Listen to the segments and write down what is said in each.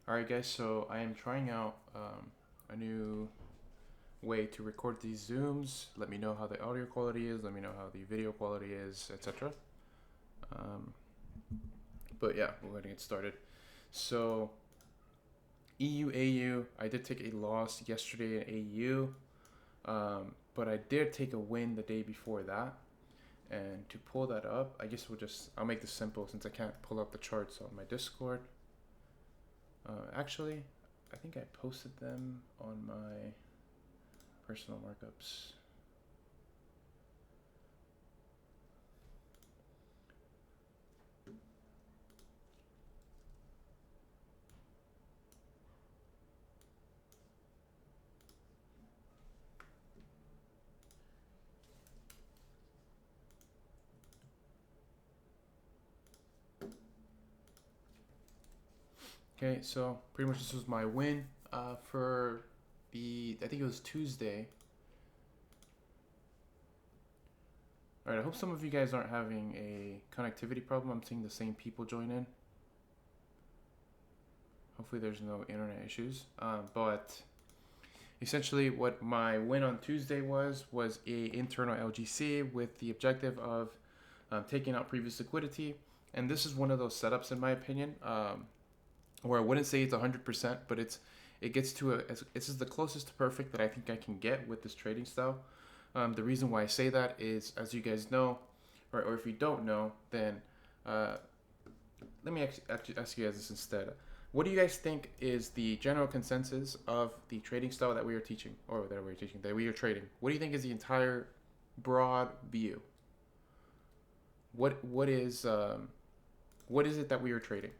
Alright guys, so I am trying out a new way to record these Zooms. Let me know how the audio quality is, let me know how the video quality is, etc. But yeah, we're going to get started. So EU, I did take a loss yesterday in AU, but I did take a win the day before that. And to pull that up, I guess I'll make this simple since I can't pull up the charts on my Discord. Actually, I think I posted them on my personal markups. Okay, so pretty much this was my win for I think it was Tuesday. Alright, I hope some of you guys aren't having a connectivity problem. I'm seeing the same people join in. Hopefully there's no internet issues. But essentially what my win on Tuesday was a internal LGC with the objective of taking out previous liquidity. And this is one of those setups, in my opinion, where I wouldn't say it's 100%, but it gets to this is the closest to perfect that I think I can get with this trading style. The reason why I say that is, as you guys know, or if you don't know, then let me actually ask you guys this instead. What do you guys think is the general consensus of the trading style that we are teaching, or that we are trading? What do you think is the entire broad view? What is it that we are trading?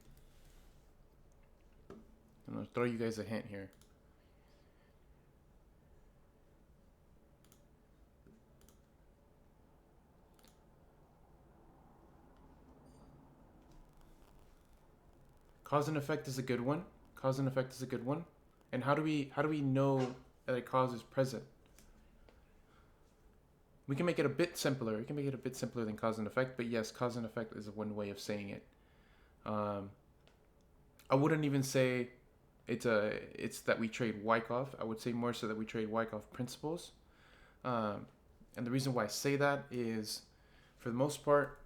I'm gonna throw you guys a hint here. Cause and effect is a good one. And how do we know that a cause is present? We can make it a bit simpler. Than cause and effect, but yes, cause and effect is one way of saying it. I wouldn't even say it's that we trade Wyckoff. I would say more so that we trade Wyckoff principles. And the reason why I say that is, for the most part,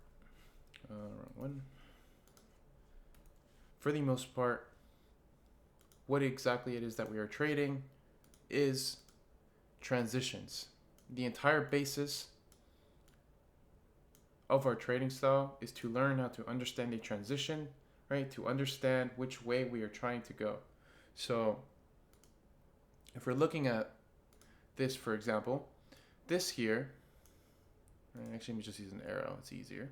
what exactly it is that we are trading is transitions. The entire basis of our trading style is to learn how to understand a transition, right? To understand which way we are trying to go. So if we're looking at this, for example, this here, actually let me just use an arrow, it's easier.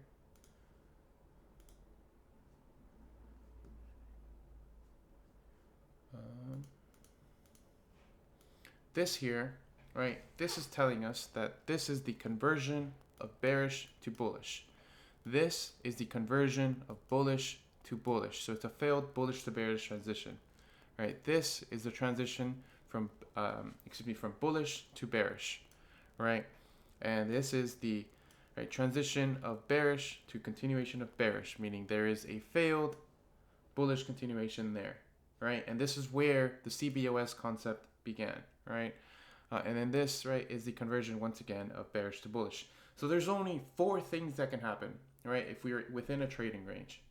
This here, right, this is telling us that this is the conversion of bearish to bullish. This is the conversion of bullish to bullish. So it's a failed bullish to bearish transition, right? This is the transition from bullish to bearish, right? And this is the transition of bearish to continuation of bearish, meaning there is a failed bullish continuation there, right? And this is where the CBOS concept began, right? And then this, right, is the conversion once again of bearish to bullish. So there's only 4 things that can happen, right? If we're within a trading range,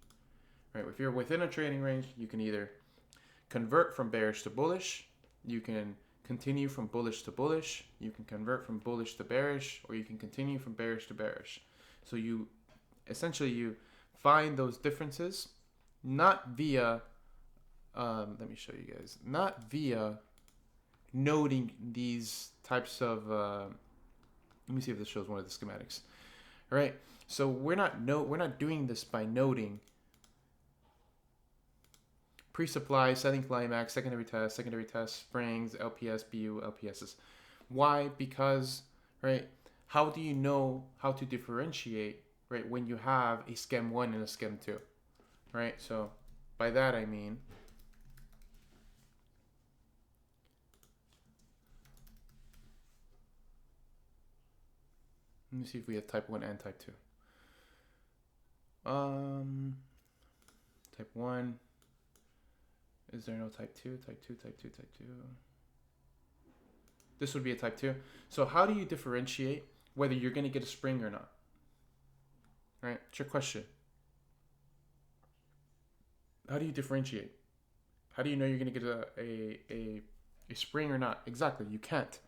right? If you're within a trading range, you can either convert from bearish to bullish, you can continue from bullish to bullish, you can convert from bullish to bearish, or you can continue from bearish to bearish. So you find those differences, not via, let me show you guys, not via noting these types of, let me see if this shows one of the schematics. All right, so we're not doing this by noting pre-supply, setting climax, secondary test, springs, LPS, BU, LPSs. Why? Because, right, how do you know how to differentiate, right, when you have a schem 1 and a schem 2, right? So by that I mean, let me see if we have type 1 and type 2. Type 1 Is there no type 2? Type 2, type 2, type 2. This would be a type 2. So how do you differentiate whether you're going to get a spring or not? Right? Trick question. How do you differentiate? How do you know you're going to get a spring or not? Exactly, you can't.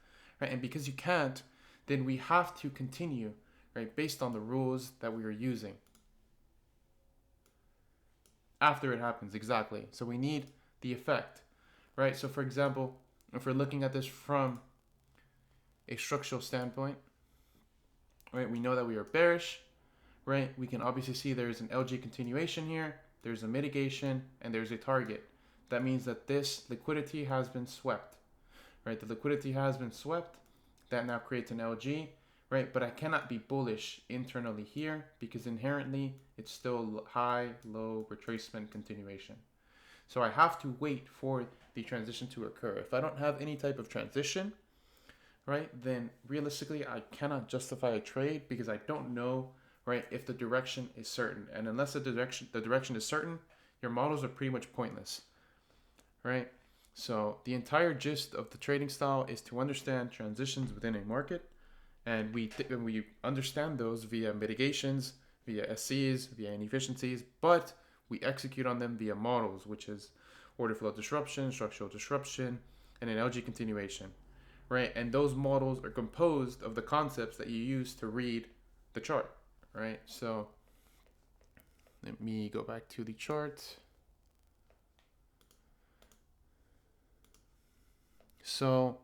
Right? And because you can't, then we have to continue, right, based on the rules that we are using. After it happens, exactly. So we need the effect, right? So for example, if we're looking at this from a structural standpoint, right, we know that we are bearish, right? We can obviously see there's an LG continuation here, there's a mitigation, and there's a target. That means that this liquidity has been swept, right? The liquidity has been swept. That now creates an LG, right? But I cannot be bullish internally here because inherently it's still high, low, retracement, continuation. So I have to wait for the transition to occur. If I don't have any type of transition, right, then realistically I cannot justify a trade because I don't know, right, if the direction is certain. And unless the direction is certain, your models are pretty much pointless, right? So the entire gist of the trading style is to understand transitions within a market, and we understand those via mitigations, via SCs, via inefficiencies, but we execute on them via models, which is order flow disruption, structural disruption, and an LG continuation, right? And those models are composed of the concepts that you use to read the chart, right? So let me go back to the chart. So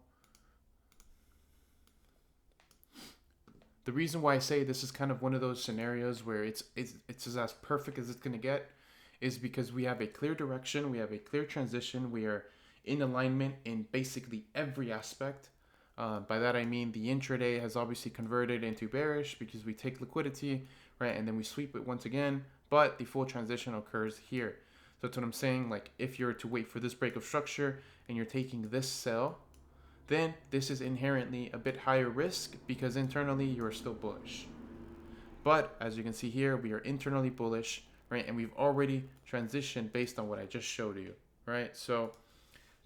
the reason why I say this is kind of one of those scenarios where it's as perfect as it's going to get is because we have a clear direction, we have a clear transition, we are in alignment in basically every aspect. By that I mean the intraday has obviously converted into bearish because we take liquidity, right, and then we sweep it once again, but the full transition occurs here. So that's what I'm saying. Like if you're to wait for this break of structure and you're taking this sell, then this is inherently a bit higher risk because internally you are still bullish. But as you can see here, we are internally bullish, right? And we've already transitioned based on what I just showed you, right? So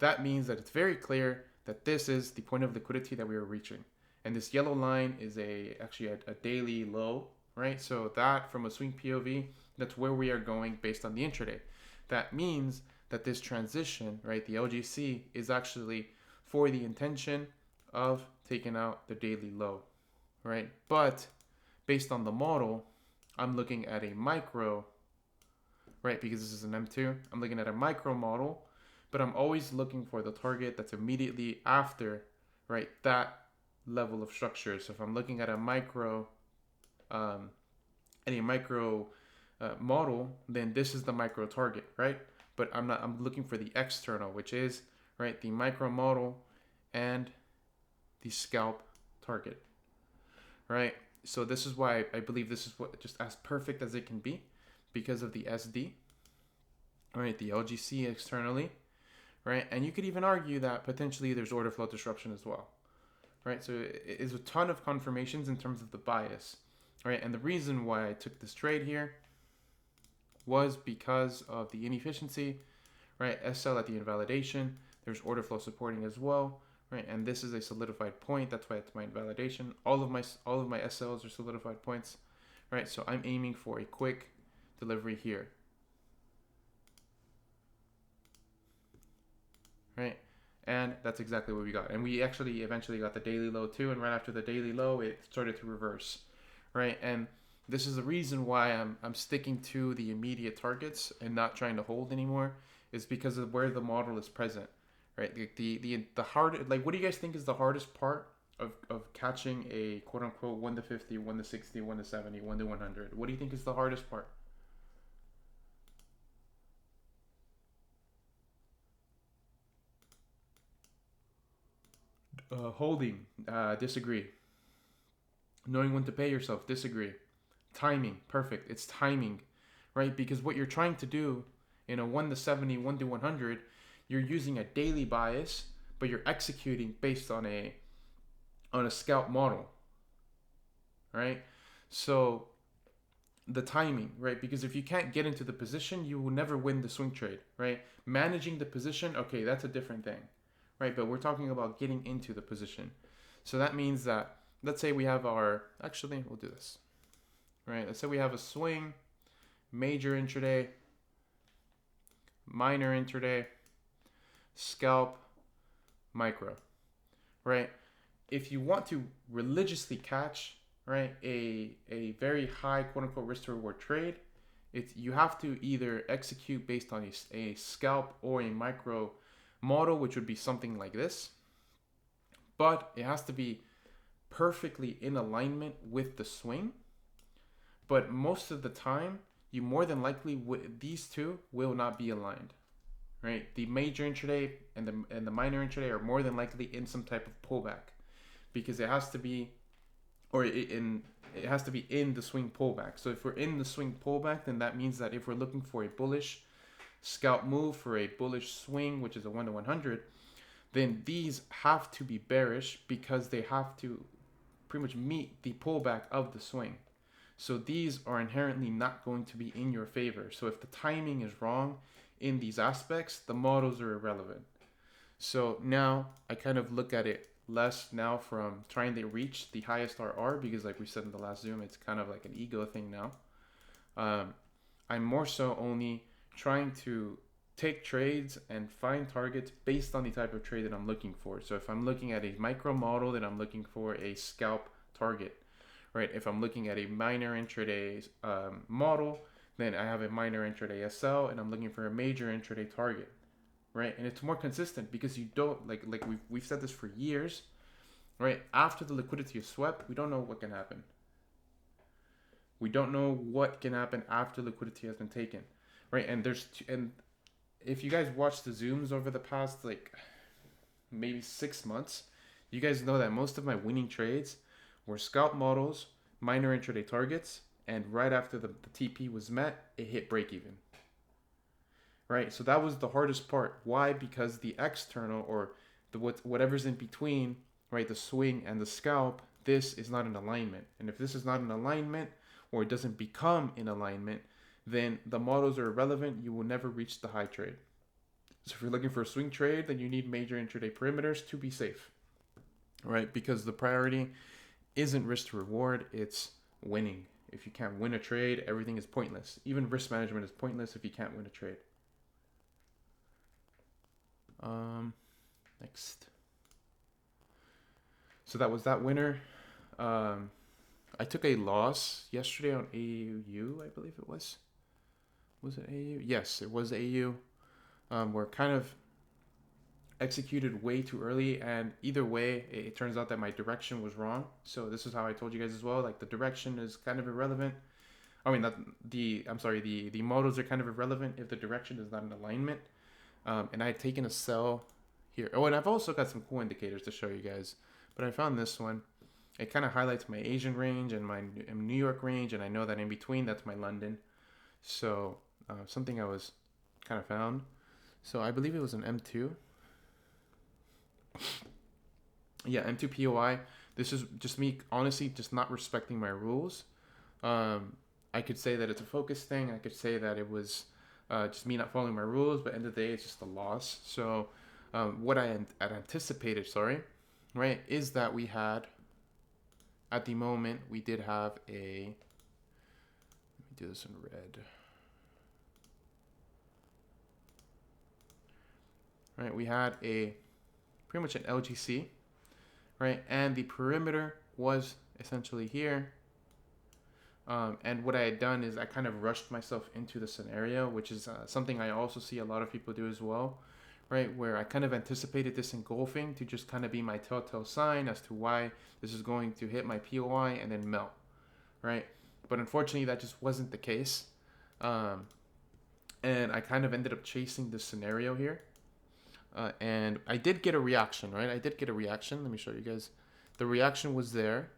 that means that it's very clear that this is the point of liquidity that we are reaching. And this yellow line is actually a daily low, right? So that from a swing POV, that's where we are going based on the intraday. That means that this transition, right, the LGC is actually for the intention of taking out the daily low, right? But based on the model, I'm looking at a micro, right? Because this is an M2, I'm looking at a micro model, but I'm always looking for the target that's immediately after, right, that level of structure. So if I'm looking at a micro, model, then this is the micro target, right? But I'm looking for the external, which is, right, the micro model and the scalp target, right? So this is why I believe this is what just as perfect as it can be because of the SD, right? The LGC externally, right? And you could even argue that potentially there's order flow disruption as well, right? So it is a ton of confirmations in terms of the bias, right? And the reason why I took this trade here was because of the inefficiency, right? SL at the invalidation. There's order flow supporting as well, right? And this is a solidified point. That's why it's my invalidation. All of my SLs are solidified points, right? So I'm aiming for a quick delivery here, right? And that's exactly what we got. And we actually eventually got the daily low too. And right after the daily low, it started to reverse, right? And this is the reason why I'm sticking to the immediate targets and not trying to hold anymore, is because of where the model is present, right? The hard, like, what do you guys think is the hardest part of catching a quote unquote 1 to 50, 1 to 60, 1 to 70, 1 to 100? What do you think is the hardest part? Holding, disagree. Knowing when to pay yourself, disagree. Timing, perfect. It's timing, right? Because what you're trying to do in a 1 to 70, 1 to 100, you're using a daily bias, but you're executing based on a scalp model, right? So the timing, right? Because if you can't get into the position, you will never win the swing trade, right? Managing the position, okay, that's a different thing, right? But we're talking about getting into the position. So that means that, let's say we have our, actually, we'll do this, right? Let's say we have a swing, major intraday, minor intraday, scalp, micro, right? If you want to religiously catch, right, a very high quote unquote risk to reward trade, you have to either execute based on a scalp or a micro model, which would be something like this, but it has to be perfectly in alignment with the swing. But most of the time, you more than likely these two will not be aligned, right? The major intraday and the minor intraday are more than likely in some type of pullback, because it has to be, or it has to be in the swing pullback. So if we're in the swing pullback, then that means that if we're looking for a bullish scalp move for a bullish swing, which is a 1 to 100, then these have to be bearish because they have to pretty much meet the pullback of the swing. So these are inherently not going to be in your favor. So if the timing is wrong in these aspects, the models are irrelevant. So now I kind of look at it less now from trying to reach the highest RR, because like we said in the last Zoom, it's kind of like an ego thing now. I'm more so only trying to take trades and find targets based on the type of trade that I'm looking for. So if I'm looking at a micro model, then I'm looking for a scalp target, right? If I'm looking at a minor intraday model, then I have a minor intraday SL, and I'm looking for a major intraday target, right? And it's more consistent because you don't, like we've said this for years, right? After the liquidity is swept, we don't know what can happen. We don't know what can happen after liquidity has been taken, right? And and if you guys watch the Zooms over the past like maybe 6 months, you guys know that most of my winning trades were scalp models, minor intraday targets, and right after the TP was met, it hit break even. Right? So that was the hardest part. Why? Because the external, or whatever's in between, right, the swing and the scalp, this is not in alignment. And if this is not in alignment, or it doesn't become in alignment, then the models are irrelevant. You will never reach the high trade. So if you're looking for a swing trade, then you need major intraday perimeters to be safe, right? Because the priority isn't risk to reward, it's winning. If you can't win a trade, everything is pointless. Even risk management is pointless if you can't win a trade. Next. So that was that winner. I took a loss yesterday on AU, I believe it was. Was it AU? Yes, it was AU. We're kind of executed way too early, and either way, it turns out that my direction was wrong. So this is how I told you guys as well. Like, the direction is kind of irrelevant. I mean, the models are kind of irrelevant if the direction is not in alignment. And I had taken a sell here. Oh, and I've also got some cool indicators to show you guys. But I found this one. It kind of highlights my Asian range and my New York range, and I know that in between, that's my London. So something I was kind of found. So I believe it was an M2. Yeah, M2 POI. This is just me, honestly, just not respecting my rules. I could say that it's a focus thing. I could say that it was just me not following my rules, but at the end of the day, it's just a loss. So what I had anticipated, right, is that we had, at the moment, we did have a, let me do this in red. Right, we had a pretty much an LGC, right, and the perimeter was essentially here. And what I had done is I kind of rushed myself into the scenario, which is something I also see a lot of people do as well, right, where I kind of anticipated this engulfing to just kind of be my telltale sign as to why this is going to hit my POI and then melt, right? But unfortunately, that just wasn't the case. And I kind of ended up chasing this scenario here. And I did get a reaction, right? I did get a reaction. Let me show you guys. The reaction was there.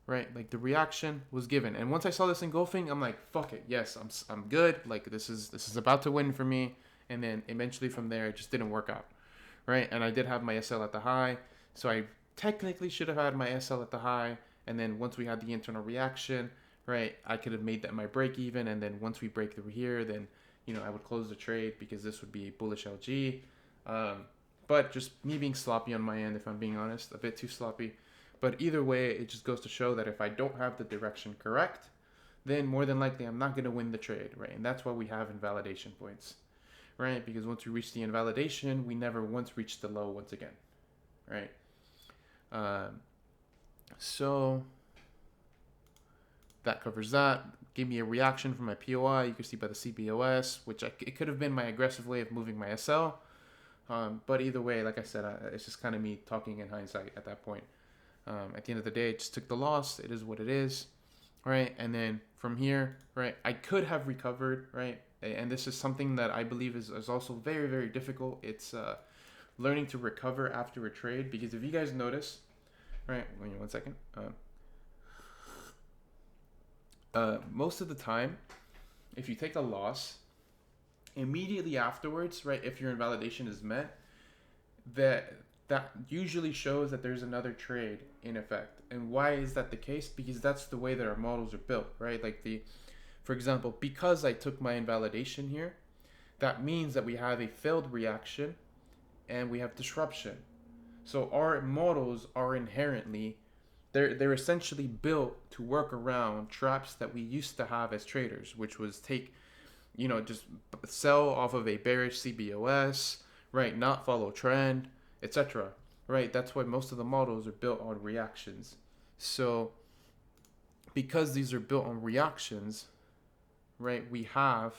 Right, like the reaction was given, and once I saw this engulfing, I'm like, fuck it, yes, I'm good. Like this is about to win for me, and then eventually from there, it just didn't work out, right? And I did have my SL at the high, so I technically should have had my SL at the high, and then once we had the internal reaction, right, I could have made that my break even, and then once we break through here, then I would close the trade because this would be a bullish LG. But just me being sloppy on my end, if I'm being honest, a bit too sloppy. But either way, it just goes to show that if I don't have the direction correct, then more than likely I'm not going to win the trade, right? And that's why we have invalidation points, right? Because once we reach the invalidation, we never once reach the low once again, right? So that covers that. Gave me a reaction from my POI. You can see by the CBOS, which it could have been my aggressive way of moving my SL. But either way, like I said, it's just kind of me talking in hindsight at that point. At the end of the day, it just took the loss. It is what it is, right? And then from here, right, I could have recovered, right? And this is something that I believe is also very, very difficult. It's learning to recover after a trade, because if you guys notice, right, wait 1 second. Most of the time, if you take a loss, immediately afterwards, right, if your invalidation is met, that usually shows that there's another trade in effect. And why is that the case? Because that's the way that our models are built, right? Like for example, because I took my invalidation here, that means that we have a failed reaction and we have disruption. So our models are inherently, they're essentially built to work around traps that we used to have as traders, which was just sell off of a bearish CBOS, right? Not follow trend, etc. Right? That's why most of the models are built on reactions. So because these are built on reactions, right, we have,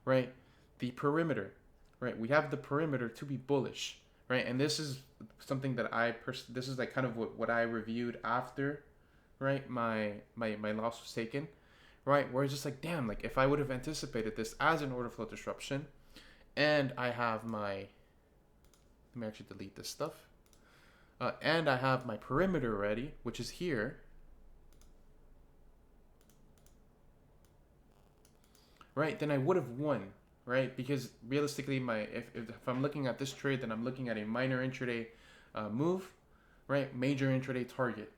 right, the perimeter, right? We have the perimeter to be bullish, right? And this is something that this is like kind of what I reviewed after, right, my loss was taken, right? Where it's just like, damn, like if I would have anticipated this as an order flow disruption, and I have let me actually delete this stuff, and I have my perimeter ready, which is here, right? Then I would have won, right? Because realistically, if I'm looking at this trade, then I'm looking at a minor intraday move, right? Major intraday target,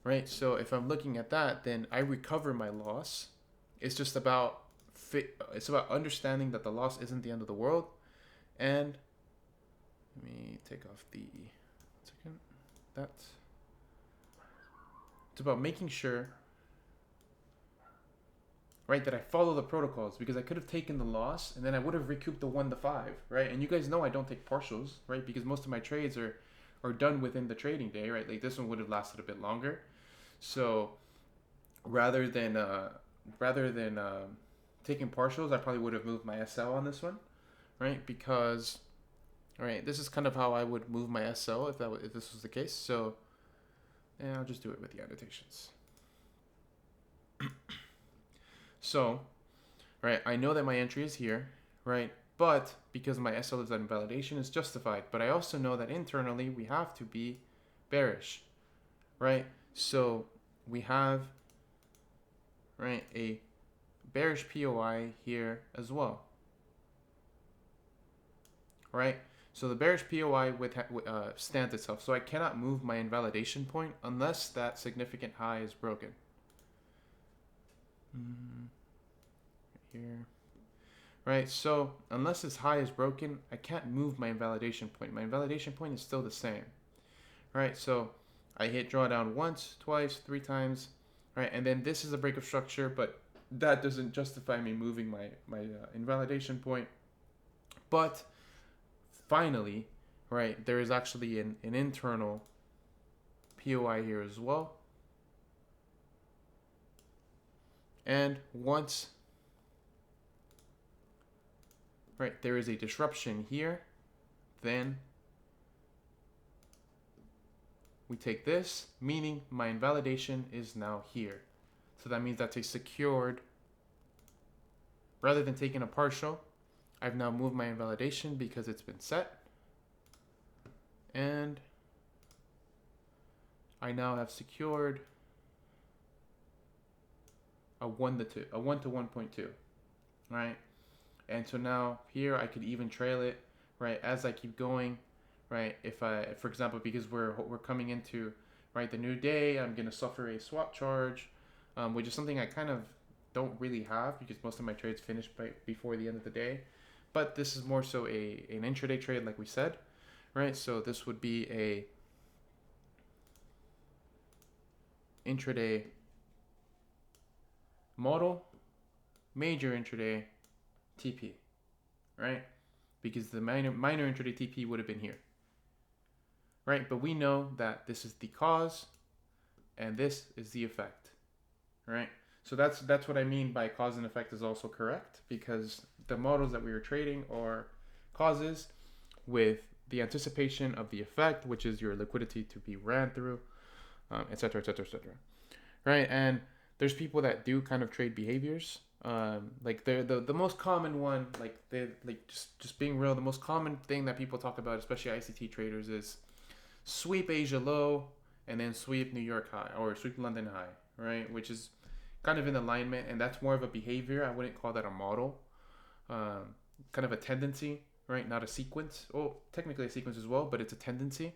right? So if I'm looking at that, then I recover my loss. It's just about it's about understanding that the loss isn't the end of the world. And let me take off it's about making sure, right, that I follow the protocols, because I could have taken the loss and then I would have recouped the 1 to 5, right? And you guys know I don't take partials, right? Because most of my trades are done within the trading day, right? Like this one would have lasted a bit longer. So rather than taking partials, I probably would have moved my SL on this one, right? Because, all right, this is kind of how I would move my SL if this was the case. So, and I'll just do it with the annotations. So, right, I know that my entry is here, right? But because my SL is at invalidation, is justified. But I also know that internally we have to be bearish, right? So we have, right, a bearish POI here as well, right? So the bearish POI stands itself. So I cannot move my invalidation point unless that significant high is broken. Here, right? So unless this high is broken, I can't move my invalidation point. My invalidation point is still the same, right? So I hit drawdown once, twice, 3 times, right? And then this is a break of structure, but that doesn't justify me moving my invalidation point. But finally, right, there is actually an internal POI here as well. And once, right, there is a disruption here, then we take this, meaning my invalidation is now here. So that means that's a secured, rather than taking a partial, I've now moved my invalidation because it's been set. And I now have secured a 1 to 1.2, right? And so now here I could even trail it, right, as I keep going, right, if for example, because we're coming into, right, the new day, I'm going to suffer a swap charge, which is something I kind of don't really have because most of my trades finish before the end of the day. But this is more so an intraday trade, like we said, right? So this would be a intraday model, major intraday TP, right? Because the minor intraday TP would have been here, right? But we know that this is the cause and this is the effect, right? So that's what I mean by cause and effect is also correct, because the models that we were trading are causes with the anticipation of the effect, which is your liquidity to be ran through, etc., etc., etc. Right? And there's people that do kind of trade behaviors. Like the most common one, just being real, the most common thing that people talk about, especially ICT traders, is sweep Asia low and then sweep New York high or sweep London high, right? Which is kind of in alignment, and that's more of a behavior. I wouldn't call that a model. Kind of a tendency, right? Not a sequence. Oh, technically a sequence as well, but it's a tendency.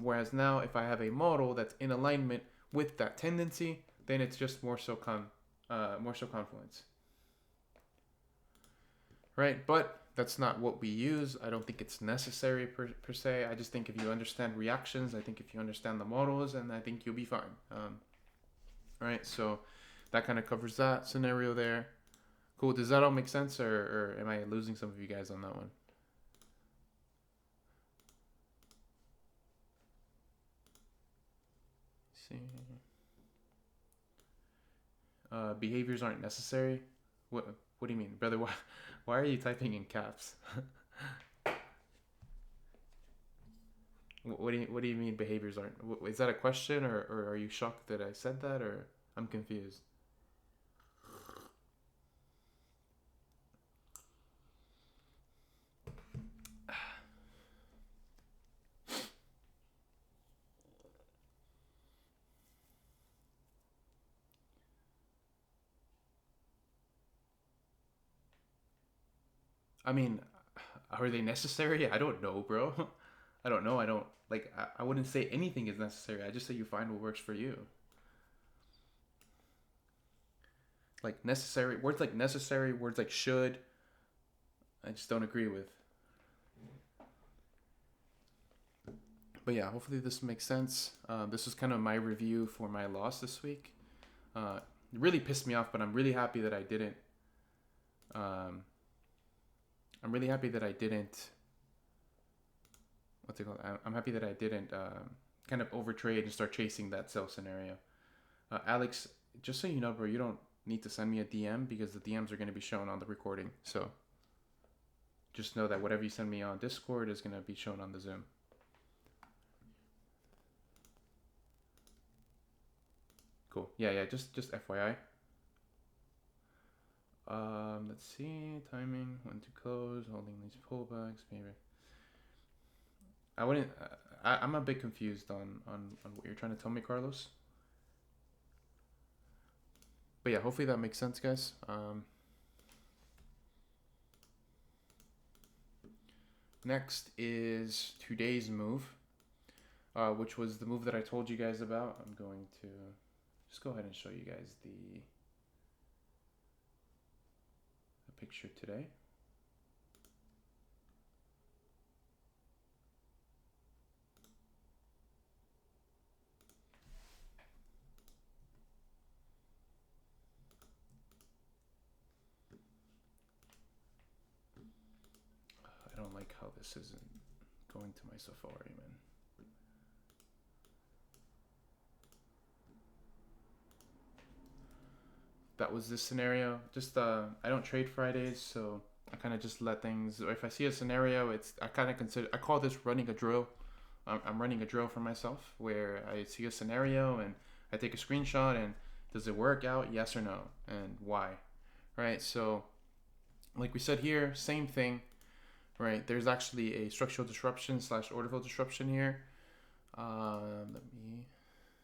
Whereas now, if I have a model that's in alignment with that tendency, then it's just more so confluence, right? But that's not what we use. I don't think it's necessary per se. I just think if you understand reactions, I think if you understand the models, and I think you'll be fine. Right? So that kind of covers that scenario there. Cool. Does that all make sense, or am I losing some of you guys on that one? Let's see. Behaviors aren't necessary. What do you mean, brother? Why are you typing in caps? What do you mean behaviors aren't? Is that a question, or are you shocked that I said that, or I'm confused? I mean, are they necessary? I don't know, bro. I don't know. I don't like. I wouldn't say anything is necessary. I just say you find what works for you. Like necessary words like should. I just don't agree with. But yeah, hopefully this makes sense. This was kind of my review for my loss this week. It really pissed me off, but I'm really happy that I didn't. I'm really happy that I didn't. What's it called? I'm happy that I didn't kind of overtrade and start chasing that sell scenario. Alex, just so you know, bro, you don't need to send me a DM because the DMs are going to be shown on the recording. So just know that whatever you send me on Discord is going to be shown on the Zoom. Cool. Yeah. Just FYI. Let's see. Timing. When to close. Holding these pullbacks. Maybe. I wouldn't. I'm a bit confused on what you're trying to tell me, Carlos. But yeah, hopefully that makes sense, guys. Next is today's move, which was the move that I told you guys about. I'm going to just go ahead and show you guys the picture today. I don't like how this isn't going to my Safari, man. That was this scenario. Just I don't trade Fridays, so I kind of just let things. Or if I see a scenario, I call this running a drill. I'm running a drill for myself where I see a scenario and I take a screenshot and does it work out? Yes or no, and why? Right. So, like we said here, same thing. Right. There's actually a structural disruption / order flow disruption here. Let me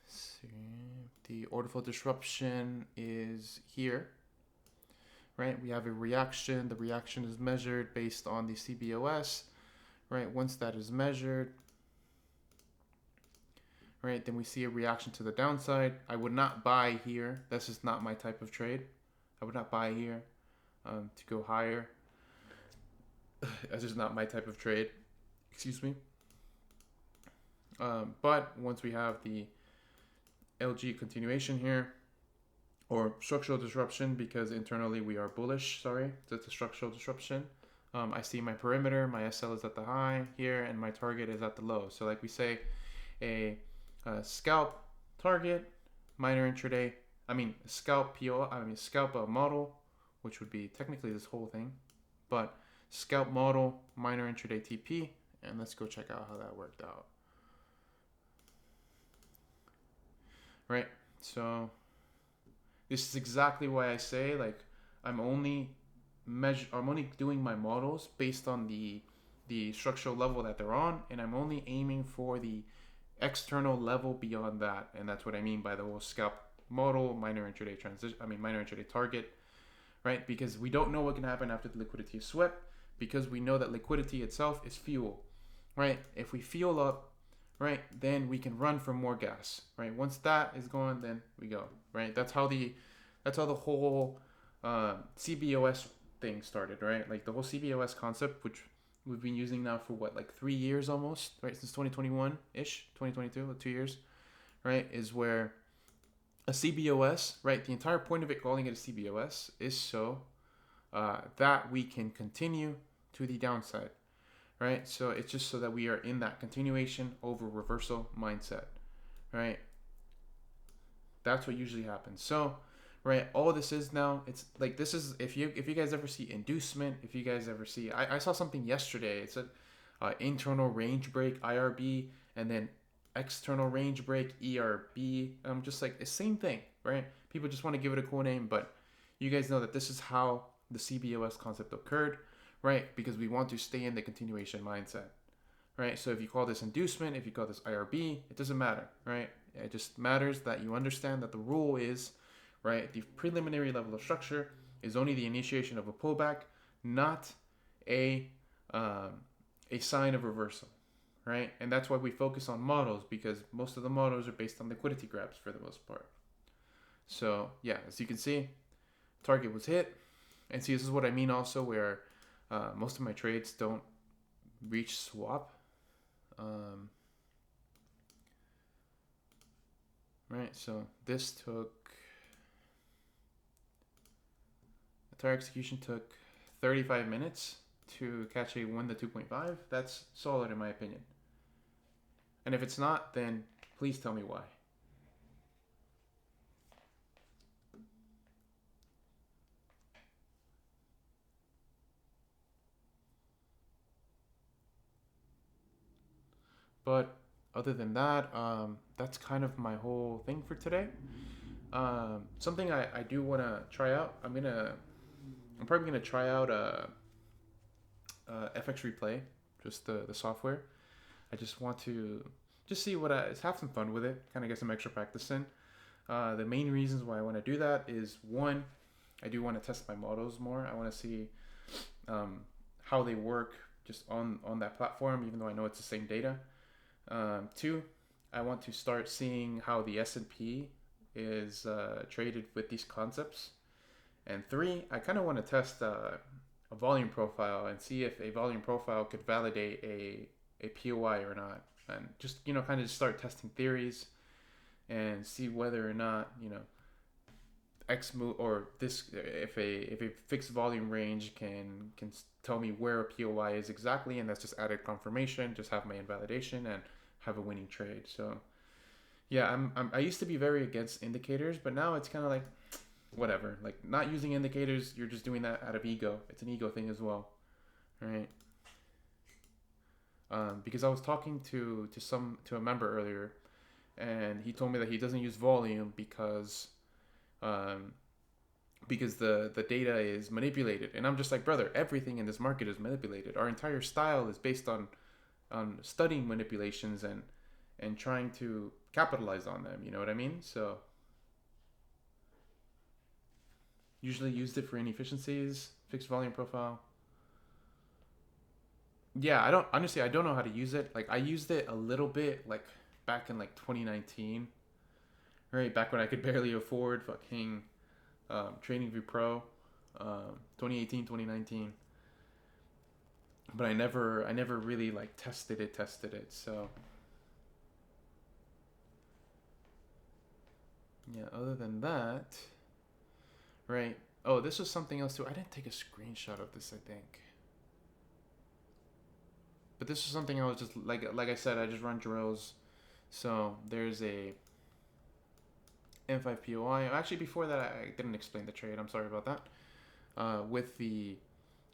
see. The order flow disruption is here, right? We have a reaction. The reaction is measured based on the CBOS. right? Once that is measured, right, then we see a reaction to the downside. I would not buy here. This is not my type of trade. I would not buy here to go higher. That's just not my type of trade. Excuse me. But once we have the LG continuation here, or structural disruption, because internally we are bullish, sorry, that's a structural disruption. I see my perimeter, my SL is at the high here, and my target is at the low. So like we say, a scalp target, minor intraday, scalp model, which would be technically this whole thing, but scalp model, minor intraday TP, and let's go check out how that worked out. Right, so this is exactly why I say, like, I'm only doing my models based on the structural level that they're on, and I'm only aiming for the external level beyond that, and that's what I mean by the whole scalp model, minor intraday minor intraday target, right? Because we don't know what can happen after the liquidity is swept, because we know that liquidity itself is fuel, right? If we fuel up, right, then we can run for more gas, right? Once that is gone, then we go, right? That's how the whole CBOS thing started, right? Like the whole CBOS concept, which we've been using now for what, like 3 years almost, right? Since 2021-ish, 2022, 2 years, right? Is where a CBOS, right? The entire point of it, calling it a CBOS, is so that we can continue to the downside, right? So it's just so that we are in that continuation over reversal mindset, right? That's what usually happens. So, right, all this is now, it's like, this is, if you guys ever see inducement, if you guys ever see, I saw something yesterday. It's a internal range break, IRB, and then external range break, ERB. I'm just like, it's same thing, right? People just want to give it a cool name, but you guys know that this is how the CBOS concept occurred, right? Because we want to stay in the continuation mindset, right? So if you call this inducement, if you call this IRB, it doesn't matter, right? It just matters that you understand that the rule is, right, the preliminary level of structure is only the initiation of a pullback, not a sign of reversal, right? And that's why we focus on models, because most of the models are based on liquidity grabs for the most part. So yeah, as you can see, target was hit. And see, this is what I mean also, where most of my trades don't reach swap. Right, so this took, the entire execution took 35 minutes to catch a 1 to 2.5. That's solid in my opinion. And if it's not, then please tell me why. But other than that, that's kind of my whole thing for today. Something I do want to try out. I'm probably gonna try out FX Replay, just the software. I just want to just see have some fun with it, kind of get some extra practice in. The main reasons why I want to do that is, one, I do want to test my models more. I want to see how they work just on that platform, even though I know it's the same data. Two, I want to start seeing how the S&P is traded with these concepts. And three, I kind of want to test a volume profile and see if a volume profile could validate a POI or not. And just, kind of just start testing theories and see whether or not, X move or this, if a fixed volume range can tell me where a POI is exactly, and that's just added confirmation, just have my invalidation and have a winning trade. So yeah, I used to be very against indicators, but now it's kind of like whatever. Like, not using indicators, you're just doing that out of ego. It's an ego thing as well, right? Because I was talking to a member earlier, and he told me that he doesn't use volume because the data is manipulated. And I'm just like, brother, everything in this market is manipulated. Our entire style is based on studying manipulations and trying to capitalize on them. You know what I mean? So usually used it for inefficiencies, fixed volume profile. Yeah, I don't know how to use it. Like, I used it a little bit, like, back in, like, 2019, right? Back when I could barely afford fucking TradingView Pro, 2018, 2019. But I never really, like, tested it. So, yeah, other than that, right? Oh, this was something else, too. I didn't take a screenshot of this, I think. But this is something I was just, like I said, I just run drills. So there's a M5 POI. Actually, before that, I didn't explain the trade. I'm sorry about that. With the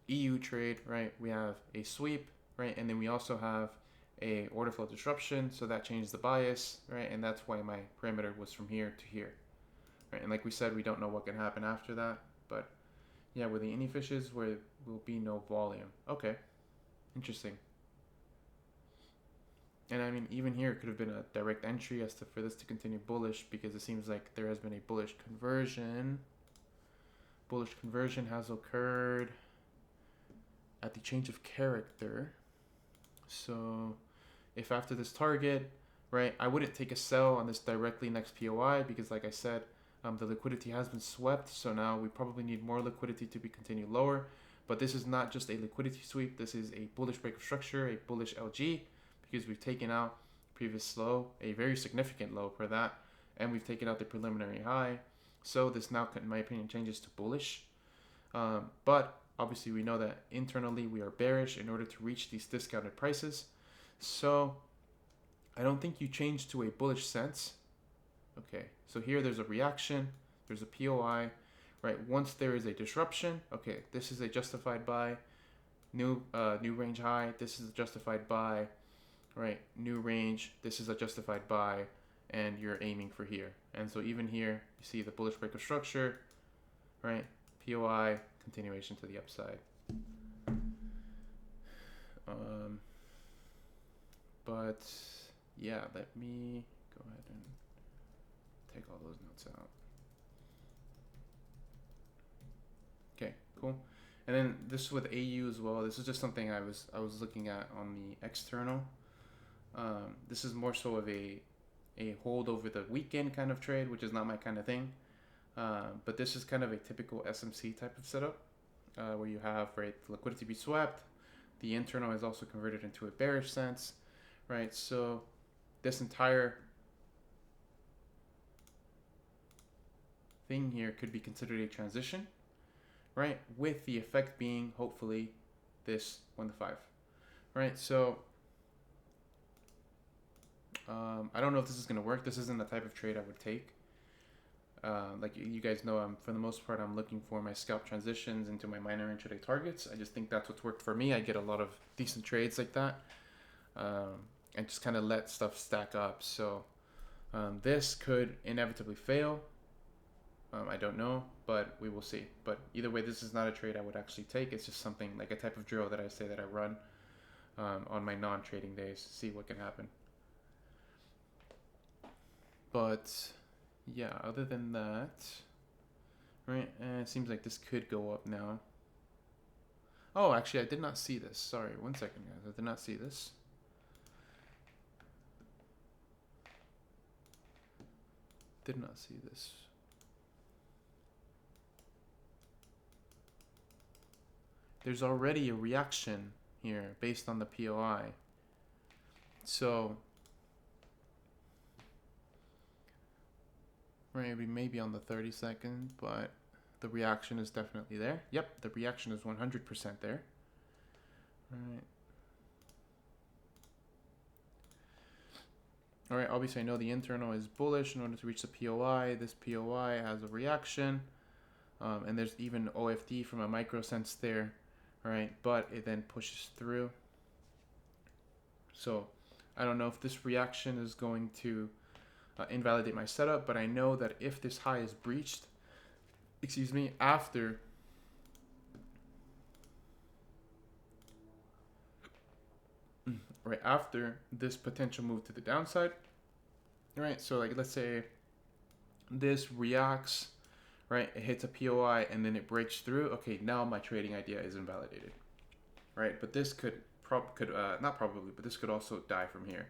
EU trade, right, we have a sweep, right, and then we also have a order flow disruption. So that changes the bias, right, and that's why my parameter was from here to here, right. And like we said, we don't know what can happen after that, but yeah, with the any fishes, where will be no volume. Okay, interesting. And I mean, even here, it could have been a direct entry as to for this to continue bullish, because it seems like there has been a bullish conversion. Bullish conversion has occurred at the change of character. So if after this target, right, I wouldn't take a sell on this directly next POI, because like I said, the liquidity has been swept. So now we probably need more liquidity to be continued lower. But this is not just a liquidity sweep. This is a bullish break of structure, a bullish LG, because we've taken out previous low, a very significant low for that, and we've taken out the preliminary high. So this now, in my opinion, changes to bullish. But obviously we know that internally we are bearish in order to reach these discounted prices. So I don't think you change to a bullish sense. Okay, so here there's a reaction, there's a POI, right? Once there is a disruption, okay, this is a justified buy, new range high, this is a justified buy, right? New range, this is a justified buy, and you're aiming for here. And so even here, you see the bullish break of structure, right? POI, continuation to the upside. But yeah, let me go ahead and take all those notes out. Okay, cool. And then this with AU as well. This is just something I was looking at on the external. This is more so of a hold over the weekend kind of trade, which is not my kind of thing. But this is kind of a typical SMC type of setup, where you have, right, the liquidity be swept. The internal is also converted into a bearish sense, right? So this entire thing here could be considered a transition, right? With the effect being, hopefully, this 1 to 5, right? So I don't know if this is going to work. This isn't the type of trade I would take. Like you guys know, for the most part, I'm looking for my scalp transitions into my minor intraday targets. I just think that's what's worked for me. I get a lot of decent trades like that, and just kind of let stuff stack up. So this could inevitably fail. I don't know, but we will see. But either way, this is not a trade I would actually take. It's just something like a type of drill that I say that I run on my non-trading days to see what can happen. But yeah, other than that, right, it seems like this could go up now. Oh, actually, I did not see this. Sorry, 1 second, guys. I did not see this. Did not see this. There's already a reaction here based on the POI. So right, maybe on the 30-second, but the reaction is definitely there. Yep, the reaction is 100% there. All right, obviously I know the internal is bullish in order to reach the POI. This POI has a reaction, and there's even OFD from a micro sense there, right? But it then pushes through. So I don't know if this reaction is going to invalidate my setup, but I know that if this high is breached, after after this potential move to the downside, right? So like, let's say this reacts, right? It hits a POI and then it breaks through. Okay, now my trading idea is invalidated, right? But this could not probably, but this could also die from here.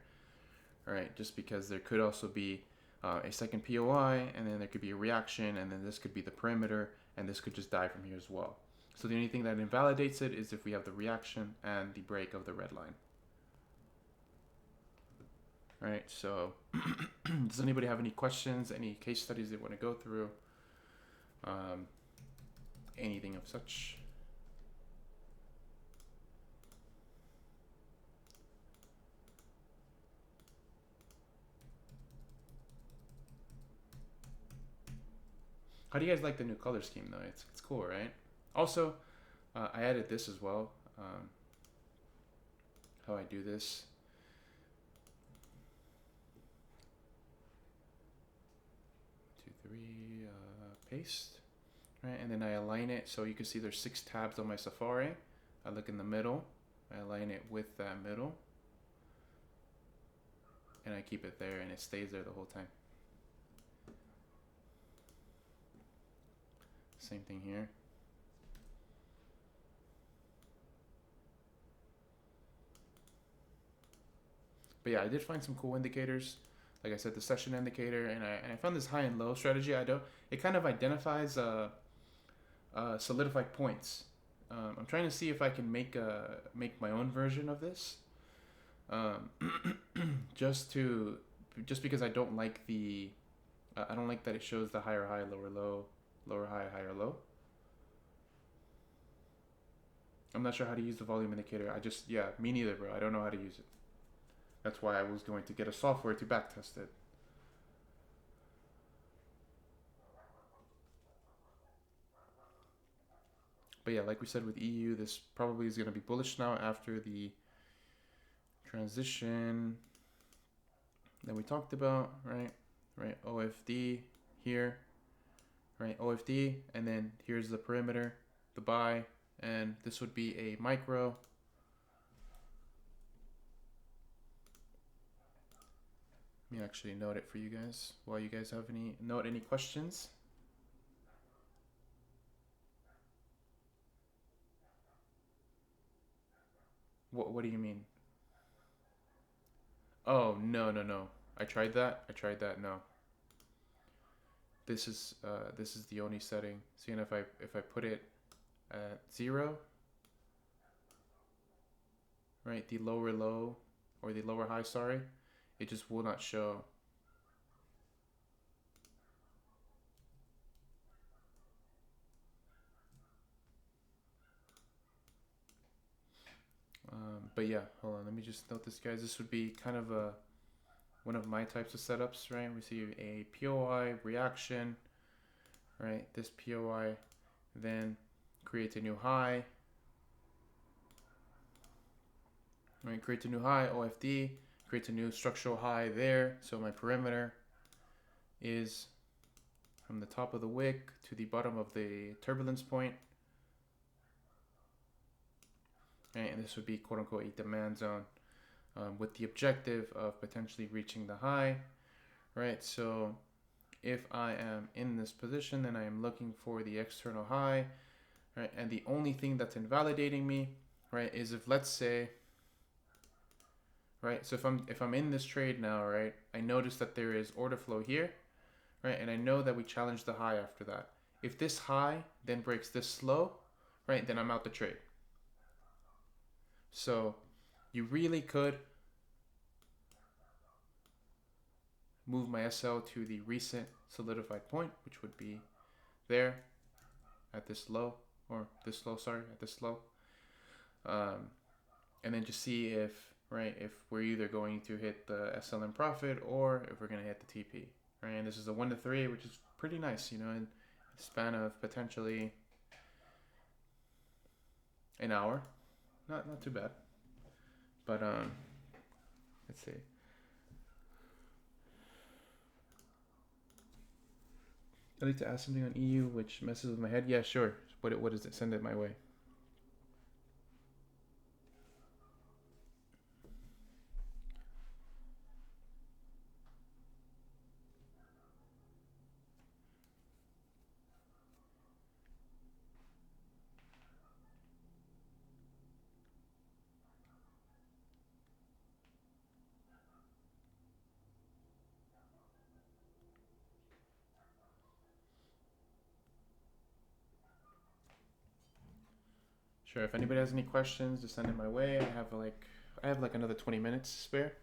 All right, just because there could also be a second POI, and then there could be a reaction, and then this could be the perimeter, and this could just die from here as well. So the only thing that invalidates it is if we have the reaction and the break of the red line. All right, so does anybody have any questions, any case studies they want to go through? Anything of such? How do you guys like the new color scheme though? It's cool, right? Also, I added this as well. How I do this. Paste, right? And then I align it so you can see there's 6 tabs on my Safari. I look in the middle, I align it with that middle, and I keep it there, and it stays there the whole time. Same thing here. But yeah, I did find some cool indicators. Like I said, the session indicator, and I found this high and low strategy. It kind of identifies solidified points. I'm trying to see if I can make my own version of this. Just because I don't like I don't like that it shows the higher high, lower low, lower high, higher low. I'm not sure how to use the volume indicator. Yeah, me neither, bro. I don't know how to use it. That's why I was going to get a software to backtest it. But yeah, like we said with EU, this probably is going to be bullish now after the transition that we talked about, right? Right, OFD here, right? OFD, and then here's the perimeter, the buy, and this would be a micro. Let me actually note it for you guys while you guys have any questions. What do you mean? Oh, no. I tried that. No. This is the only setting. See, and if I put it at 0, right, the lower low or the lower high, sorry, it just will not show. But yeah, hold on. Let me just note this, guys. This would be kind of one of my types of setups, right? We see a POI reaction, right? This POI then creates a new high, right? Creates a new high, OFD, creates a new structural high there. So my perimeter is from the top of the wick to the bottom of the turbulence point. Right? And this would be quote unquote a demand zone with the objective of potentially reaching the high, right? So if I am in this position, then I am looking for the external high, right? And the only thing that's invalidating me, right, is if, let's say, right, so if I'm in this trade now, right, I notice that there is order flow here, right, and I know that we challenge the high after that. If this high then breaks this low, right, then I'm out the trade. So you really could move my SL to the recent solidified point, which would be there at this low, or this low, sorry, at this low. And then just see if, right, if we're either going to hit the SLM profit or if we're going to hit the TP, right? And this is a 1 to 3, which is pretty nice, you know, in the span of potentially an hour. Not too bad. But let's see. I'd like to ask something on EU which messes with my head. Yeah, sure. What is it? Send it my way. Sure. If anybody has any questions, just send it my way. I have like another 20 minutes to spare.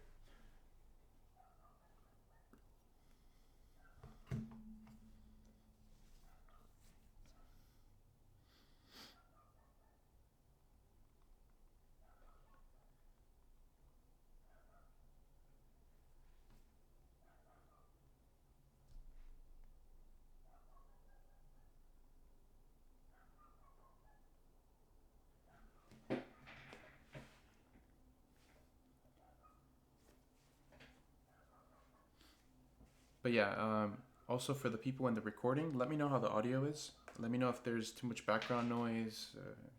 But yeah, also for the people in the recording, let me know how the audio is. Let me know if there's too much background noise,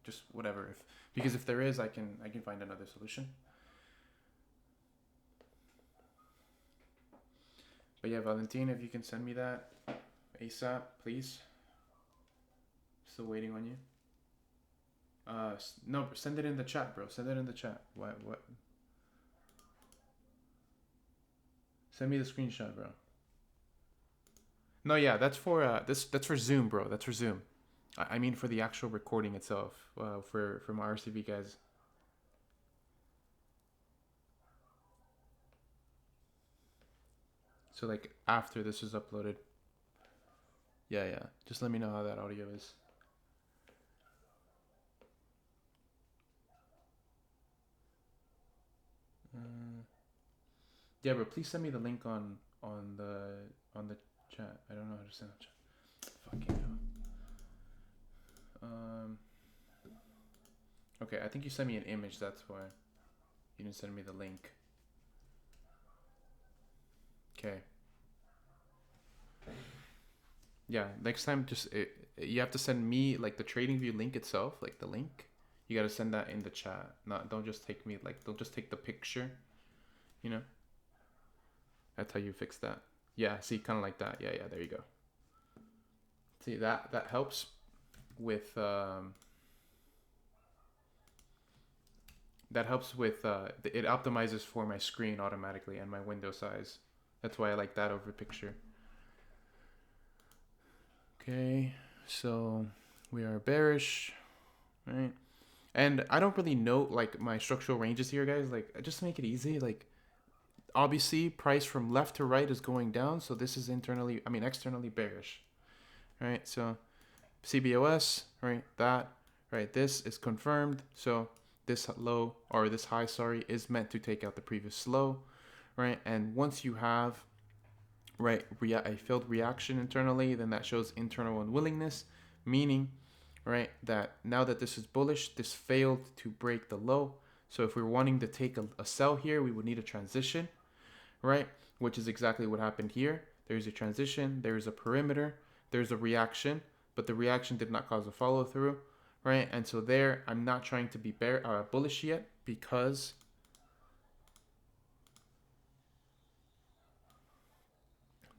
just whatever. Because if there is, I can find another solution. But yeah, Valentina, if you can send me that ASAP, please. Still waiting on you. No, send it in the chat, bro. Send it in the chat. What? Send me the screenshot, bro. No, yeah, that's for that's for Zoom, bro. That's for Zoom. I mean for the actual recording itself. For my RCV guys. So like after this is uploaded. Yeah, yeah. Just let me know how that audio is. Yeah, but please send me the link on the chat. I don't know how to send the chat. Fucking hell. Okay, I think you sent me an image. That's why you didn't send me the link. Okay. Yeah, next time you have to send me like the TradingView link itself, like the link. You gotta send that in the chat. Don't just take the picture. You know. That's how you fix that. Yeah, see, kind of like that. Yeah, there you go. See that helps with it optimizes for my screen automatically and my window size. That's why I like that over picture. Okay, so we are bearish, right? And I don't really know like my structural ranges here, guys. Like just to make it easy, like obviously price from left to right is going down, so this is externally bearish, right? So CBOS, right? This is confirmed. So this low or this high, sorry, is meant to take out the previous low, right? And once you have a failed reaction internally, then that shows internal unwillingness, meaning that now that this is bullish, this failed to break the low. So if we're wanting to take a sell here, we would need a transition, right? Which is exactly what happened here. There's a transition, there's a perimeter, there's a reaction, but the reaction did not cause a follow through, right? And so there, I'm not trying to be bullish yet because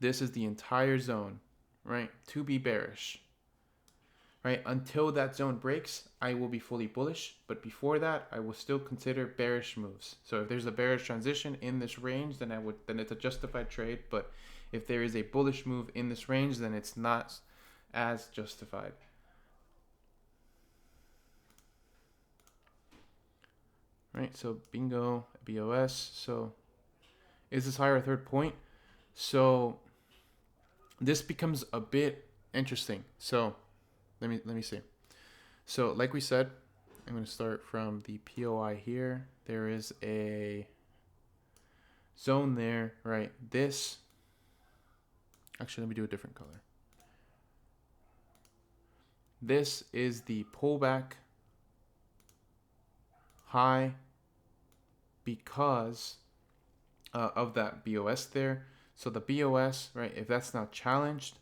this is the entire zone, right? To be bearish, right? Until that zone breaks, I will be fully bullish. But before that, I will still consider bearish moves. So if there's a bearish transition in this range, then it's a justified trade. But if there is a bullish move in this range, then it's not as justified. Right, so bingo, BOS. So is this higher third point? So this becomes a bit interesting. So let me see. So like we said, I'm going to start from the POI here. There is a zone there, right? This, actually, let me do a different color. This is the pullback high because of that BOS there. So the BOS, right, if that's now challenged,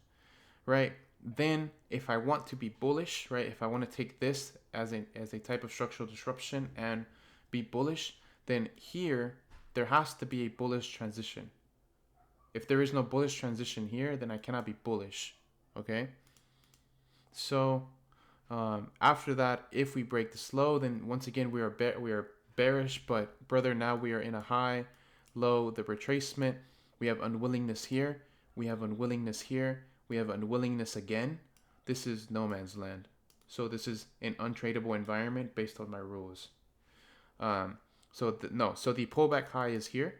right, then if I want to be bullish, right, if I want to take this as a type of structural disruption and be bullish, then here there has to be a bullish transition. If there is no bullish transition here, then I cannot be bullish, okay? So after that, if we break this low, then once again we are bearish, but brother, now we are in a high, low, the retracement. We have unwillingness here. We have unwillingness here. We have unwillingness again. This is no man's land. So this is an untradable environment based on my rules. So the pullback high is here,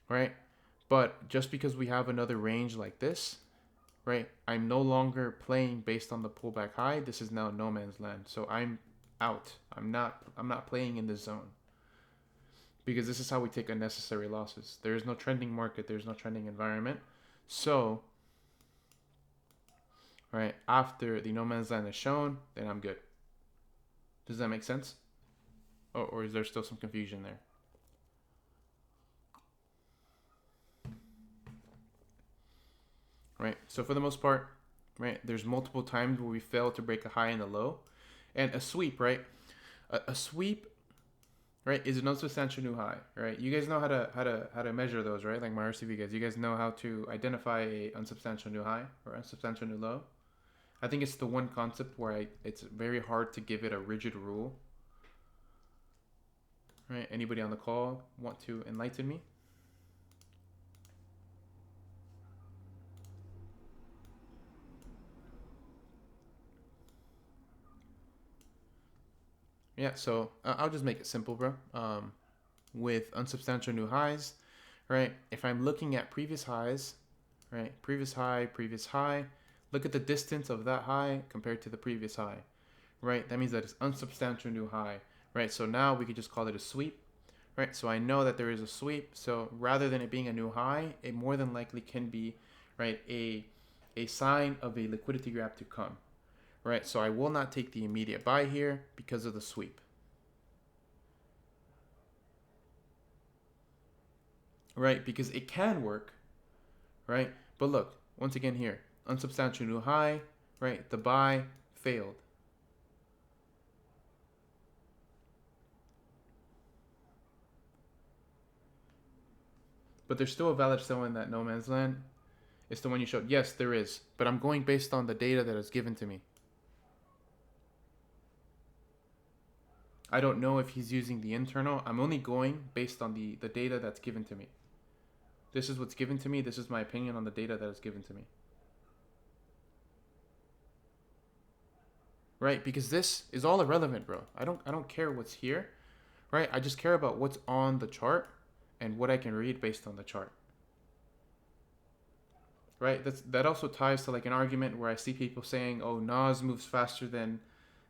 right? But just because we have another range like this, right? I'm no longer playing based on the pullback high. This is now no man's land. So I'm out. I'm not playing in this zone. Because this is how we take unnecessary losses. There is no trending market, there's no trending environment. So, right, after the no man's land is shown, then I'm good. Does that make sense? Or is there still some confusion there? Right, so for the most part, right, there's multiple times where we fail to break a high and a low. And a sweep, right? A sweep, right, is an unsubstantial new high, right? You guys know how to measure those, right? Like my RCV guys, you guys know how to identify a unsubstantial new high or unsubstantial new low. I think it's the one concept where it's very hard to give it a rigid rule. Right? Anybody on the call want to enlighten me? Yeah, so I'll just make it simple, bro. With unsubstantial new highs, right? If I'm looking at previous highs, right? Previous high, look at the distance of that high compared to the previous high, right? That means that it's unsubstantial new high, right? So now we could just call it a sweep, right? So I know that there is a sweep. So rather than it being a new high, it more than likely can be, right, a sign of a liquidity grab to come, right? So I will not take the immediate buy here because of the sweep. Right? Because it can work, right? But look, once again here, unsubstantial new high, right? The buy failed. But there's still a valid sell in that no man's land. It's the one you showed. Yes, there is. But I'm going based on the data that is given to me. I don't know if he's using the internal. I'm only going based on the data that's given to me. This is what's given to me. This is my opinion on the data that is given to me. Right? Because this is all irrelevant, bro. I don't care what's here. Right? I just care about what's on the chart and what I can read based on the chart. Right? That also ties to like an argument where I see people saying, "Oh, Nas moves faster than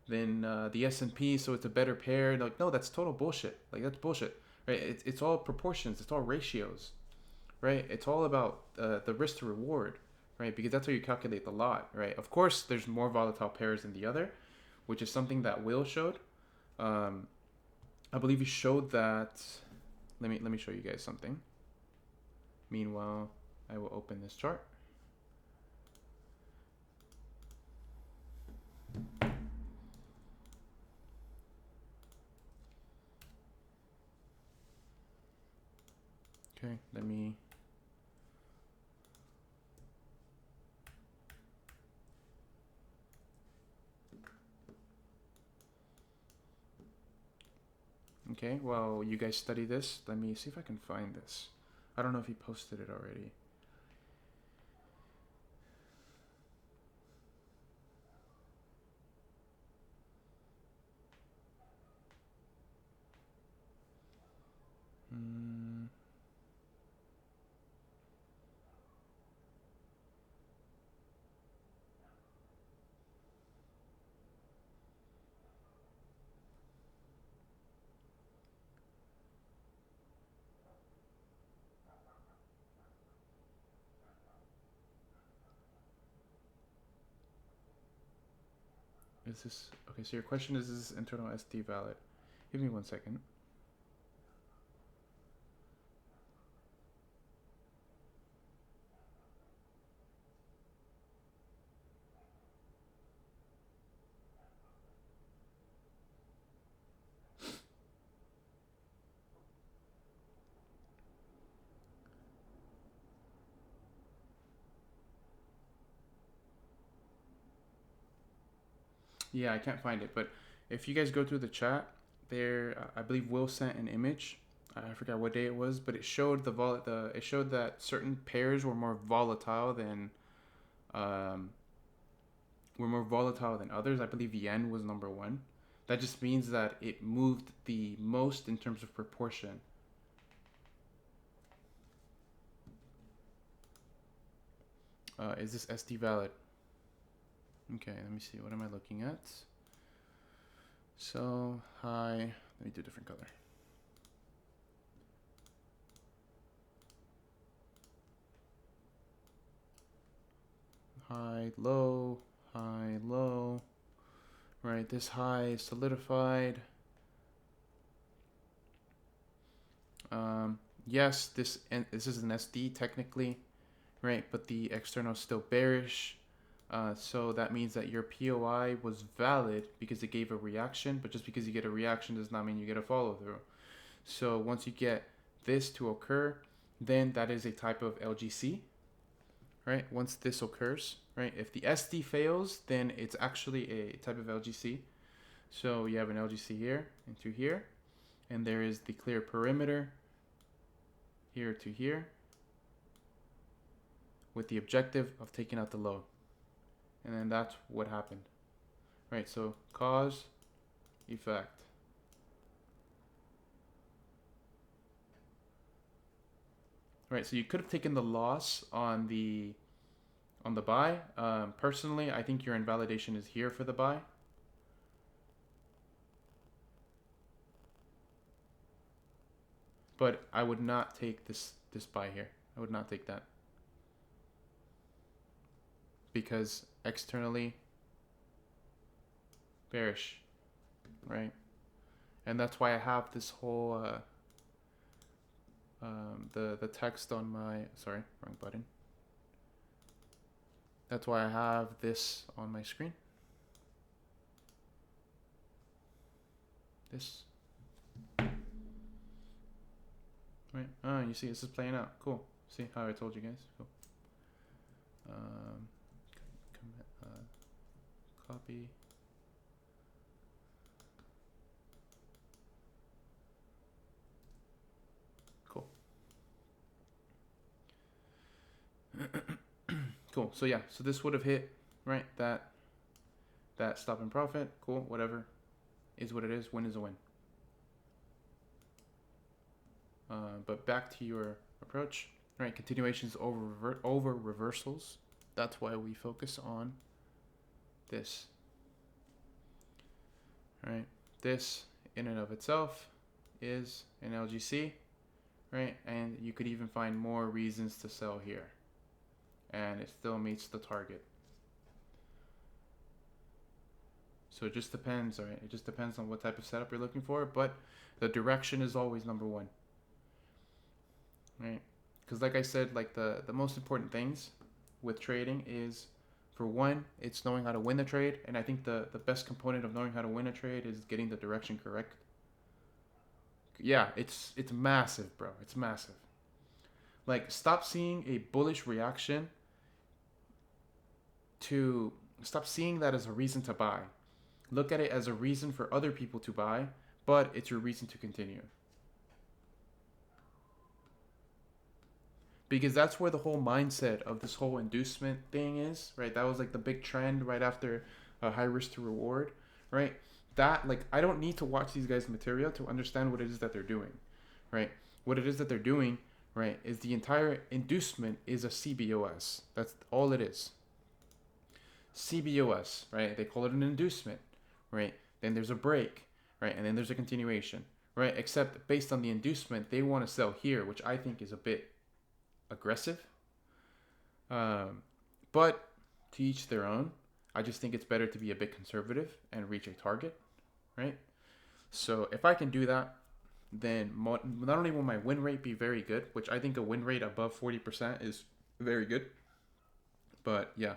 the S&P, so it's a better pair." Like, no, that's total bullshit. Like, that's bullshit, right? It's all proportions. It's all ratios, right? It's all about the risk to reward, right? Because that's how you calculate the lot, right? Of course, there's more volatile pairs than the other, which is something that Will showed. I believe he showed that. Let me show you guys something. Meanwhile, I will open this chart. Okay, let me. Okay, well, you guys study this. Let me see if I can find this. I don't know if he posted it already. Is this okay? So your question is this internal SD valid? Give me 1 second. Yeah, I can't find it, but if you guys go through the chat, there, I believe Will sent an image. I forgot what day it was, but it showed it showed that certain pairs were more volatile than were more volatile than others. I believe yen was number one. That just means that it moved the most in terms of proportion. Is this SD valid? Okay, let me see. What am I looking at? So, high. Let me do a different color. High, low, high, low. Right, this high is solidified. Yes, this is an SD technically, right? But the external is still bearish. So that means that your POI was valid because it gave a reaction, but just because you get a reaction does not mean you get a follow through. So once you get this to occur, then that is a type of LGC, right? Once this occurs, right? If the SD fails, then it's actually a type of LGC. So you have an LGC here into here, and there is the clear perimeter here to here with the objective of taking out the low. And then that's what happened, right? So cause, effect. Right, so you could have taken the loss on the buy. Personally, I think your invalidation is here for the buy. But I would not take this buy here. I would not take that. Because externally bearish, right? And that's why I have this whole the text on my, sorry, wrong button. That's why I have this on my screen. This. Right. Oh, you see, this is playing out. Cool. See how I told you guys. Cool. Copy. Cool. Cool. So yeah, so this would have hit, right? That stop and profit. Cool. Whatever. Is what it is. Win is a win. But back to your approach, right? Continuations over reversals. That's why we focus on this. Right? This in and of itself is an LGC, right? And you could even find more reasons to sell here, and it still meets the target. So it just depends, right? It just depends on what type of setup you're looking for, but the direction is always number one, right? Because like I said, like the most important things with trading is, for one, it's knowing how to win the trade, and I think the best component of knowing how to win a trade is getting the direction correct. Yeah, it's massive, bro. It's massive. Like, stop seeing a bullish reaction to, stop seeing that as a reason to buy. Look at it as a reason for other people to buy, but it's your reason to continue. Because that's where the whole mindset of this whole inducement thing is, right? That was like the big trend right after high risk to reward, right? That, like, I don't need to watch these guys' material to understand what it is that they're doing, right? What it is that they're doing, right, is the entire inducement is a CBOS. That's all it is. CBOS, right? They call it an inducement, right? Then there's a break, right? And then there's a continuation, right? Except based on the inducement, they want to sell here, which I think is a bit aggressive, but to each their own. I just think it's better to be a bit conservative and reach a target, right? So if I can do that, then not only will my win rate be very good, which I think a win rate above 40% is very good, but yeah.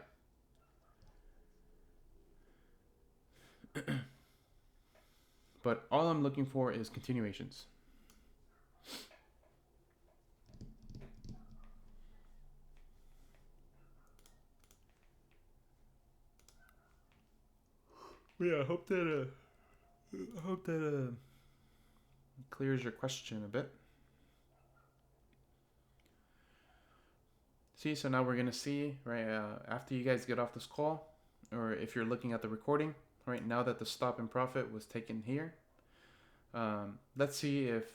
But all I'm looking for is continuations. Yeah, I hope that clears your question a bit. See, so now we're gonna see, right, after you guys get off this call, or if you're looking at the recording, right, now that the stop and profit was taken here, let's see if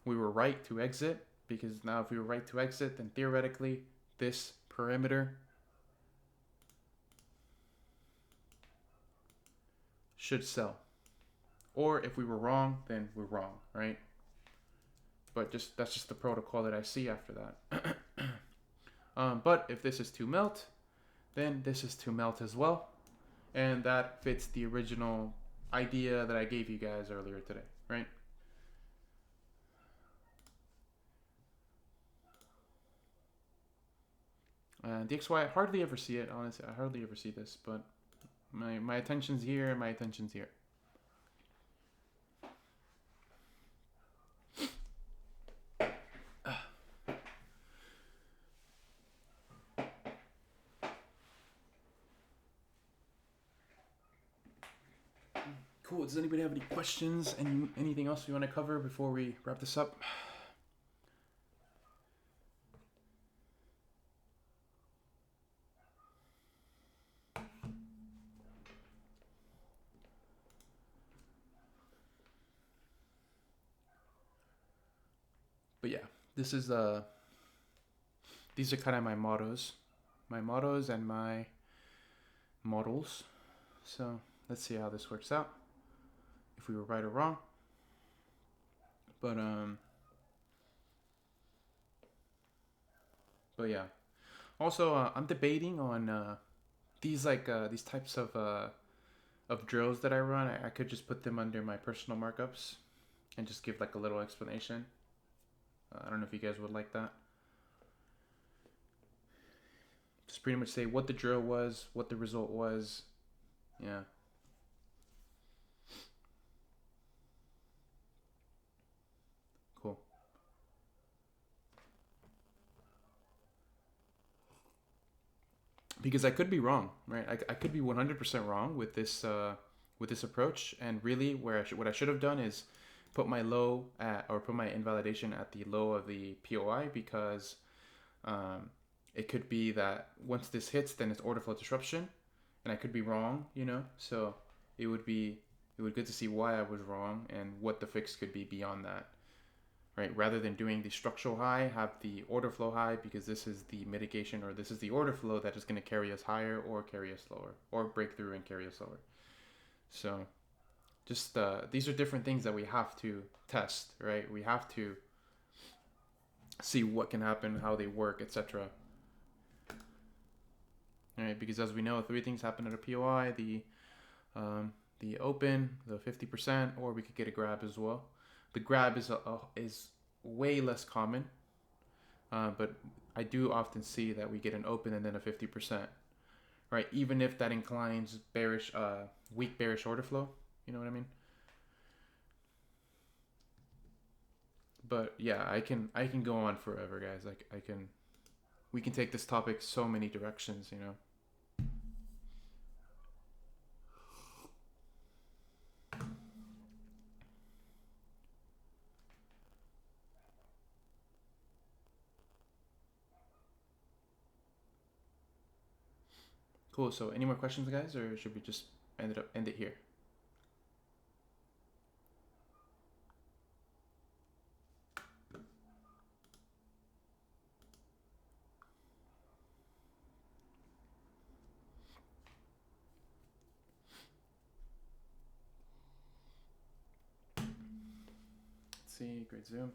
we were right to exit, because now if we were right to exit, then theoretically this perimeter should sell. Or if we were wrong, then we're wrong, right? But that's just the protocol that I see after that. But if this is to melt, then this is to melt as well. And that fits the original idea that I gave you guys earlier today, right? DXY, I hardly ever see it, honestly. I hardly ever see this, but my attention's here and my attention's here. Cool. Does anybody have any questions? Anything else you want to cover before we wrap this up? But yeah, this is these are kind of my mottos and my models. So let's see how this works out, if we were right or wrong. But yeah. Also, I'm debating on these types of drills that I run. I could just put them under my personal markups and just give like a little explanation. I don't know if you guys would like that. Just pretty much say what the drill was, what the result was. Yeah. Cool. Because I could be wrong, right? I could be 100% wrong with this approach, and really what I should have done is put my low at, or put my invalidation at the low of the POI, because it could be that once this hits, then it's order flow disruption, and I could be wrong, you know. So it would be good to see why I was wrong and what the fix could be beyond that, right? Rather than doing the structural high, have the order flow high, because this is the mitigation, or this is the order flow that is going to carry us higher or carry us lower, or break through and carry us lower. So just these are different things that we have to test, right? We have to see what can happen, how they work, etc. Right? Because as we know, three things happen at a POI: the open, the 50%, or we could get a grab as well. The grab is way less common, but I do often see that we get an open and then a 50%, right? Even if that inclines bearish, weak bearish order flow. You know what I mean? But yeah, I can go on forever, guys. Like we can take this topic so many directions, you know. Cool. So any more questions, guys, or should we just end it here? See, great zoom.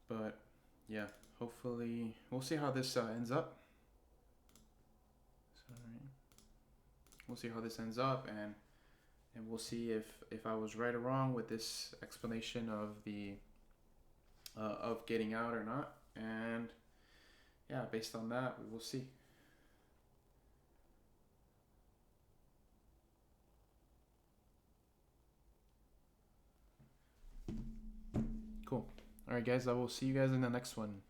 But yeah, hopefully we'll see how this ends up. Sorry. We'll see how this ends up, and we'll see if I was right or wrong with this explanation of the of getting out or not. And yeah, based on that, we will see. Cool. All right, guys, I will see you guys in the next one.